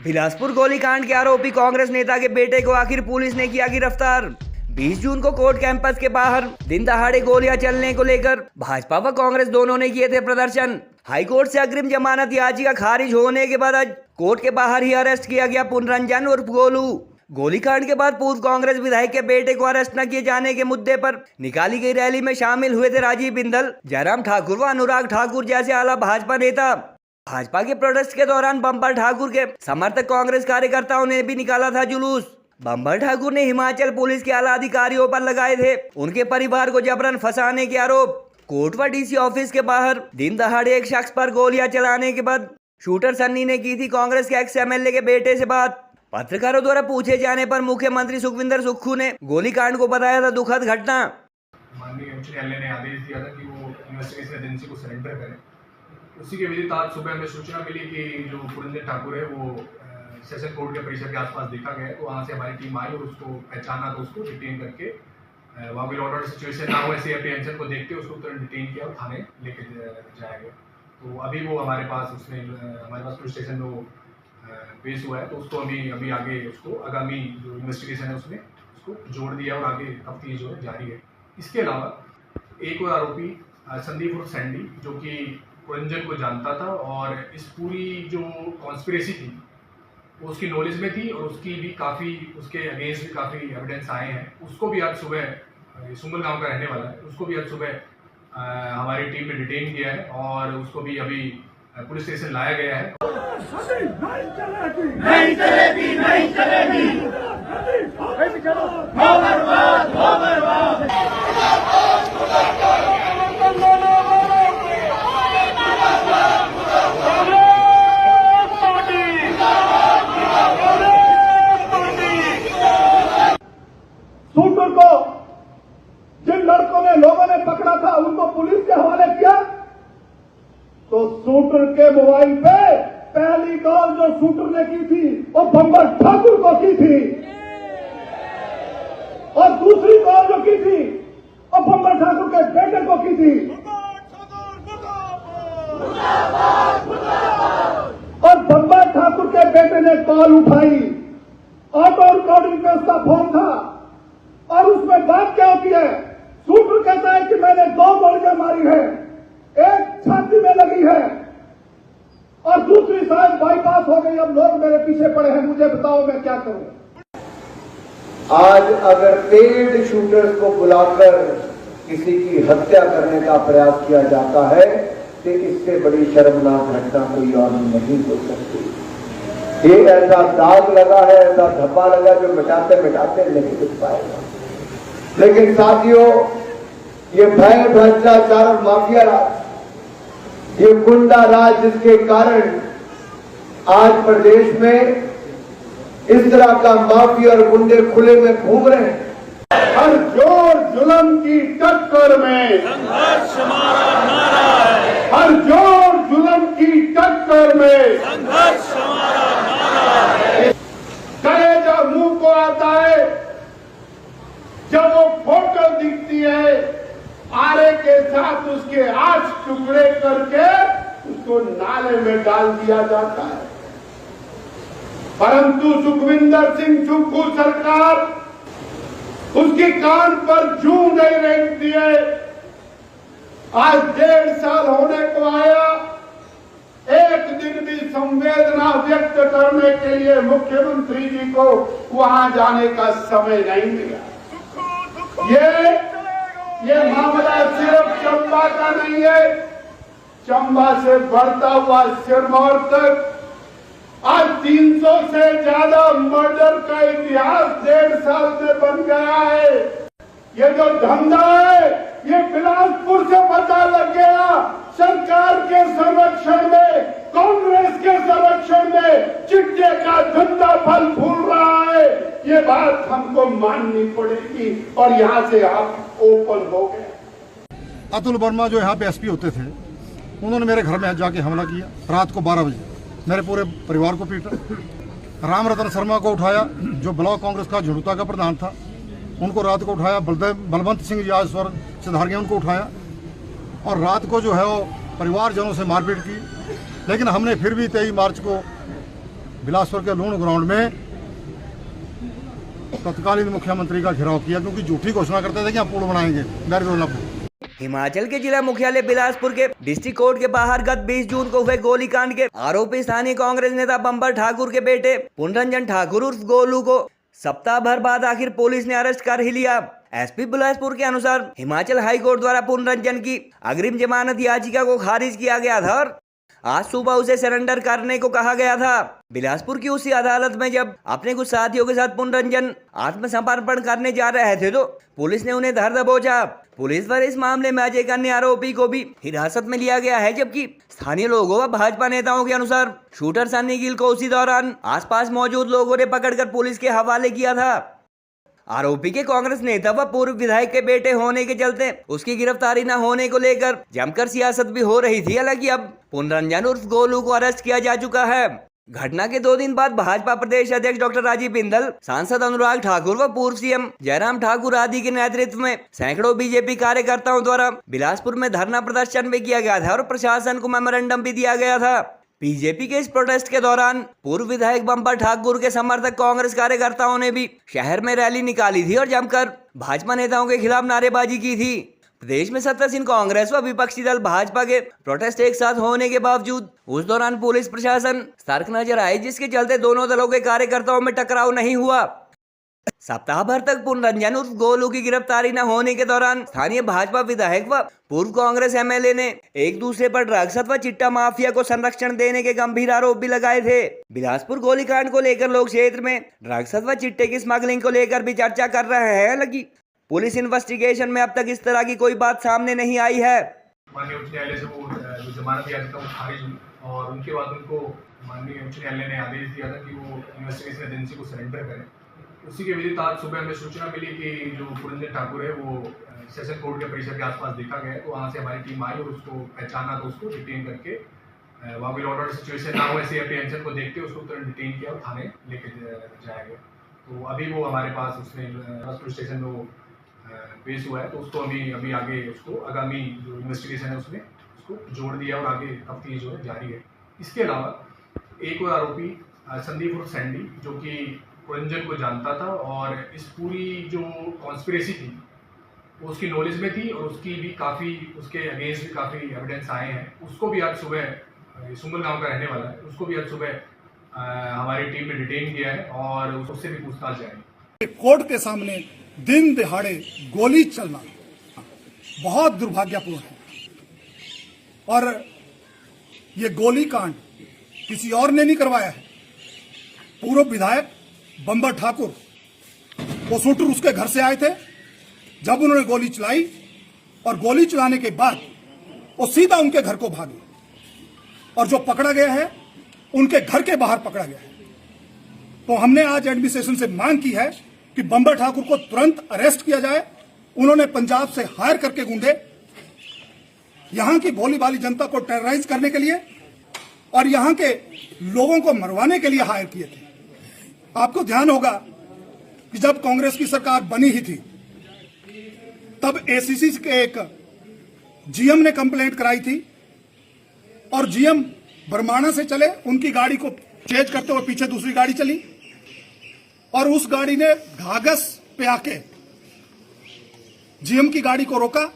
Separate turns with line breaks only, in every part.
बिलासपुर गोलीकांड के आरोपी कांग्रेस नेता के बेटे को आखिर पुलिस ने किया गिरफ्तार। 20 जून को कोर्ट कैंपस के बाहर दिन दहाड़े गोलियां चलने को लेकर भाजपा व कांग्रेस दोनों ने किए थे प्रदर्शन। हाईकोर्ट से अग्रिम जमानत याचिका खारिज होने के बाद आज कोर्ट के बाहर ही अरेस्ट किया गया पुनरंजन उर्फ गोलू। गोलीकांड के बाद पूर्व कांग्रेस विधायक के बेटे को अरेस्ट न किए जाने के मुद्दे पर निकाली गई रैली में शामिल हुए थे राजीव बिंदल, जयराम ठाकुर व अनुराग ठाकुर जैसे आला भाजपा नेता। भाजपा के प्रोटेस्ट के दौरान बम्बर ठाकुर के समर्थक कांग्रेस कार्यकर्ताओं ने भी निकाला था जुलूस। बम्बर ठाकुर ने हिमाचल पुलिस के आला अधिकारियों पर लगाए थे उनके परिवार को जबरन फंसाने के आरोप। कोर्ट व डीसी ऑफिस के बाहर दिन दहाड़े एक शख्स पर गोलियां चलाने के बाद शूटर सन्नी ने की थी कांग्रेस के एक्स एमएलए के बेटे से बात। पत्रकारों द्वारा पूछे जाने पर मुख्यमंत्री सुखविंदर सुक्खू ने गोलीकांड को बताया था दुखद घटना।
माननीय उच्च न्यायालय ने आदेश दिया था कि वो इन्वेस्टिगेशन एजेंसी को सरेंडर करें। उसी के विदित आज सुबह हमें सूचना मिली कि जो पुरंजन ठाकुर है वो सेशन कोर्ट के परिसर के आसपास देखा गया। तो वहाँ से हमारी टीम आई और उसको पहचाना, तो उसको डिटेन करके वहाँ भी ऑर्डर सिचुएशन ना हो ऐसे अप्रीहेंशन को देखते उसको तुरंत डिटेन किया और थाने लेके जाया गया। तो अभी वो हमारे पास पुलिस स्टेशन में वो पेश हुआ है। तो उसको अभी आगे उसको आगामी जो इन्वेस्टिगेशन है उसमें उसको जोड़ दिया और आगे तफ्तीश जो है जारी है। इसके अलावा एक और आरोपी संदीप उर्फ सैंडी जो कि पुरंजन को जानता था और इस पूरी जो कॉन्स्पिरेसी थी वो उसकी नॉलेज में थी और उसकी भी काफ़ी उसके अगेंस्ट भी काफ़ी एविडेंस आए हैं। उसको भी आज सुबह सुंगल गांव का रहने वाला है, उसको भी आज सुबह हमारी टीम ने डिटेन किया है और उसको भी अभी पुलिस स्टेशन लाया गया है।
नहीं चलेगी, नहीं चलेगी।
शूटर को जिन लड़कों ने लोगों ने पकड़ा था उनको पुलिस के हवाले किया। तो शूटर के मोबाइल पे पहली कॉल जो शूटर ने की थी वो बम्बर ठाकुर को की थी और दूसरी कॉल जो की थी वो बम्बर ठाकुर के बेटे को की थी। और बम्बर ठाकुर के बेटे ने कॉल उठाई, ऑटो रिकॉर्डिंग में उसका फोन था और उसमें बात क्या होती है, शूटर कहता है कि मैंने 2 गोलियां मारी है, एक छाती में लगी है और दूसरी शायद बाईपास हो गई। अब लोग मेरे पीछे पड़े हैं, मुझे बताओ मैं क्या करूं।
आज अगर पेड शूटर्स को बुलाकर किसी की हत्या करने का प्रयास किया जाता है तो इससे बड़ी शर्मनाक घटना कोई और नहीं हो सकती। ये ऐसा दाग लगा है, ऐसा धब्बा लगा जो मिटाते मिटाते नहीं दिख पाएगा। लेकिन साथियों, ये भय भ्रष्टाचार और माफिया राज, ये गुंडा राज जिसके कारण आज प्रदेश में इस तरह का माफिया और गुंडे खुले में घूम रहे हैं।
हर जोर जुल्म की टक्कर में
संघर्ष हमारा नारा है।
हर जोर जुल्म की टक्कर में
संघर्ष हमारा नारा है।
कलेजा मुंह को आता है जब वो फोटो दिखती है, आरे के साथ उसके 8 टुकड़े करके उसको नाले में डाल दिया जाता है। परंतु सुखविंदर सिंह सुक्खू सरकार उसकी कान पर जूं नहीं रेंगती है। आज 1.5 साल होने को आया, एक दिन भी संवेदना व्यक्त करने के लिए मुख्यमंत्री जी को वहां जाने का समय नहीं मिला। ये मामला सिर्फ चंबा का नहीं है, चंबा से बढ़ता हुआ सिरमौर तक आज 300 से ज्यादा मर्डर का इतिहास 1.5 साल में बन गया है। ये जो धंधा है ये बिलासपुर से पता लग गया। सरकार के संरक्षण में, कांग्रेस के संरक्षण में चिट्टे का धंधा फल फूल रहा है। ये बात हमको माननी पड़ेगी और यहाँ से आप ओपन हो गए।
अतुल वर्मा जो यहाँ पे एसपी होते थे, उन्होंने मेरे घर में जाके हमला किया रात को 12 बजे, मेरे पूरे परिवार को पीटा। राम रतन शर्मा को उठाया जो ब्लॉक कांग्रेस का झुड़ता का प्रधान था, उनको रात को उठाया। बलवंत सिंह जी आज सिधारिया उनको उठाया और रात को जो है वो परिवारजनों से मारपीट की। लेकिन हमने फिर भी 23 मार्च को बिलासपुर के लूण ग्राउंड में तत्कालीन मुख्यमंत्री का घेराव किया, क्योंकि झूठी घोषणा करते थे कि हम पुल बनाएंगे बैरगोलापुर।
हिमाचल के जिला मुख्यालय बिलासपुर के डिस्ट्रिक्ट कोर्ट के बाहर गत 20 जून को हुए गोलीकांड के आरोपी स्थानीय कांग्रेस नेता बंबर ठाकुर के बेटे पुनरंजन ठाकुर उर्फ गोलू को सप्ताह भर बाद आखिर पुलिस ने अरेस्ट कर ही लिया। एसपी बिलासपुर के अनुसार हिमाचल हाई कोर्ट द्वारा पुनरंजन की अग्रिम जमानत याचिका को खारिज किया गया था और आज सुबह उसे सरेंडर करने को कहा गया था। बिलासपुर की उसी अदालत में जब अपने कुछ साथियों के साथ पुनरंजन आत्मसमर्पण करने जा रहे थे तो पुलिस ने उन्हें धर दबोचा। पुलिस द्वारा इस मामले में अजय अन्य आरोपी को भी हिरासत में लिया गया है, जबकि स्थानीय लोगों व भाजपा नेताओं के अनुसार शूटर सन्नी गिल को उसी दौरान आसपास मौजूद लोगों ने पकड़कर पुलिस के हवाले किया था। आरोपी के कांग्रेस नेता व पूर्व विधायक के बेटे होने के चलते उसकी गिरफ्तारी न होने को लेकर जमकर सियासत भी हो रही थी। हालांकि अब पुनरंजन उर्फ गोलू को अरेस्ट किया जा चुका है। घटना के 2 दिन बाद भाजपा प्रदेश अध्यक्ष डॉक्टर राजीव बिंदल, सांसद अनुराग ठाकुर व पूर्व सीएम जयराम ठाकुर आदि के नेतृत्व में सैकड़ों बीजेपी कार्यकर्ताओं द्वारा बिलासपुर में धरना प्रदर्शन भी किया गया था और प्रशासन को मेमोरेंडम भी दिया गया था। बीजेपी के इस प्रोटेस्ट के दौरान पूर्व विधायक बंपर ठाकुर के समर्थक कांग्रेस कार्यकर्ताओं ने भी शहर में रैली निकाली थी और जमकर भाजपा नेताओं के खिलाफ नारेबाजी की थी। प्रदेश में सत्तासीन कांग्रेस व विपक्षी दल भाजपा के प्रोटेस्ट एक साथ होने के बावजूद उस दौरान पुलिस प्रशासन सतर्क नजर आए, जिसके चलते दोनों दलों के कार्यकर्ताओं में टकराव नहीं हुआ। सप्ताह भर तक पुनरंजन उर्फ गोलू की गिरफ्तारी न होने के दौरान स्थानीय भाजपा विधायक व पूर्व कांग्रेस एमएलए ने एक दूसरे पर ड्रग्स व चिट्टा माफिया को संरक्षण देने के गंभीर आरोप भी लगाए थे। बिलासपुर गोलीकांड को लेकर लोग क्षेत्र में ड्रग्स व चिट्टे की स्मगलिंग को लेकर भी चर्चा कर रहे हैं। हालांकि पुलिस इन्वेस्टिगेशन में अब तक इस तरह की कोई बात सामने नहीं आई है।
माननीय उच्च न्यायालय से वो जो जमानत याचिका वो खारिज हुई और उनके बाद उनको माननीय उच्च न्यायालय ने आदेश दिया था कि वो इन्वेस्टिगेशन एजेंसी को सरेंडर करें। उसी के विदित आज सुबह हमें सूचना मिली कि जो पुरंजन ठाकुर है वो सेशन कोर्ट के परिसर के आसपास देखा गया है, तो वहाँ से हमारी टीम आई और उसको पहचाना, तो उसको डिटेन करके वहाँ भी ऑर्डर सिचुएशन ना हो ऐसे अप्रीहेंशन को देखते उसको तुरंत डिटेन किया और थाने लेके जाया गया। तो अभी वो हमारे पास उसमें पुलिस स्टेशन में वो पेश हुआ है, तो उसको अभी आगे उसको आगामी जो इन्वेस्टिगेशन है उसमें उसको जोड़ दिया और आगे तफ्तीश जो है जारी है। इसके अलावा एक और आरोपी संदीप उर्फ सैंडी जो कि पुरंजन को जानता था और इस पूरी जो कॉन्स्पिरेसी थी वो उसकी नॉलेज में थी और उसकी भी काफ़ी उसके अगेंस्ट भी काफ़ी एविडेंस आए हैं। उसको भी आज सुबह सुंगल गांव का रहने वाला है, उसको भी आज सुबह हमारी टीम ने डिटेन किया है और उससे भी पूछताछ जाएगी।
कोर्ट के सामने दिन दिहाड़े गोली चलना बहुत दुर्भाग्यपूर्ण है और ये गोली कांड किसी और ने नहीं करवाया है। पूर्व विधायक बंबर ठाकुर वो शूटर उसके घर से आए थे जब उन्होंने गोली चलाई और गोली चलाने के बाद वो सीधा उनके घर को भागे और जो पकड़ा गया है उनके घर के बाहर पकड़ा गया है। तो हमने आज एडमिनिस्ट्रेशन से मांग की है कि बंबर ठाकुर को तुरंत अरेस्ट किया जाए। उन्होंने पंजाब से हायर करके गुंडे यहां की भोली भाली जनता को टेरराइज करने के लिए और यहां के लोगों को मरवाने के लिए हायर किए थे। आपको ध्यान होगा कि जब कांग्रेस की सरकार बनी ही थी तब एसीसी के एक जीएम ने कंप्लेंट कराई थी और जीएम बरमाणा से चले, उनकी गाड़ी को चेज करते हुए पीछे दूसरी गाड़ी चली और उस गाड़ी ने घाघस पे आके जीएम की गाड़ी को रोका,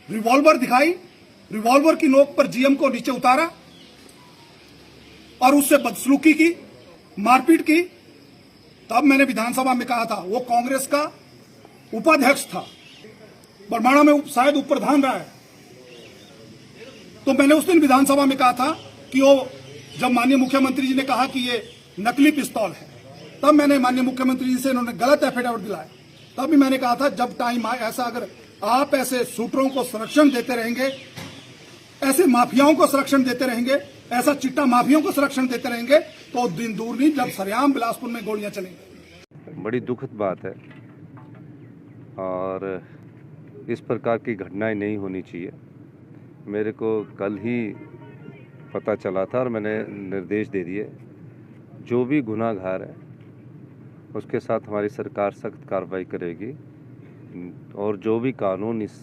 रिवॉल्वर दिखाई, रिवॉल्वर की नोक पर जीएम को नीचे उतारा और उससे बदसलूकी की, मारपीट की। तब मैंने विधानसभा में कहा था, वो कांग्रेस का उपाध्यक्ष था, बरमाणा में शायद उप प्रधान रहा है, तो मैंने उस दिन विधानसभा में कहा था कि वो जब माननीय मुख्यमंत्री जी ने कहा कि ये नकली पिस्तौल है, तब मैंने माननीय मुख्यमंत्री जी से इन्होंने गलत एफिडेविट दिलाया। तब भी मैंने कहा था जब टाइम आए ऐसा, अगर आप ऐसे शूटरों को संरक्षण देते रहेंगे, ऐसे माफियाओं को संरक्षण देते रहेंगे, ऐसा चिट्टा माफियाओं को संरक्षण देते रहेंगे तो दिन दूर नहीं जब सरेआम बिलासपुर में गोलियां चलेंगी।
बड़ी दुखद बात है और इस प्रकार की घटनाएं नहीं होनी चाहिए। मेरे को कल ही पता चला था और मैंने निर्देश दे दिए, जो भी गुनाहगार है उसके साथ हमारी सरकार सख्त कार्रवाई करेगी और जो भी कानून इस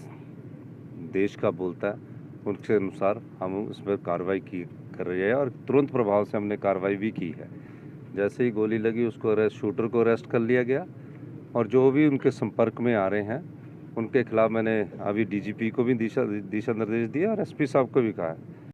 देश का बोलता है उसके अनुसार हम उस पर कार्रवाई कर रहे हैं और तुरंत प्रभाव से हमने कार्रवाई भी की है। जैसे ही गोली लगी उसको शूटर को अरेस्ट कर लिया गया और जो भी उनके संपर्क में आ रहे हैं उनके खिलाफ मैंने अभी डीजीपी को भी दिशा निर्देश दिया और एसपी साहब को भी कहा है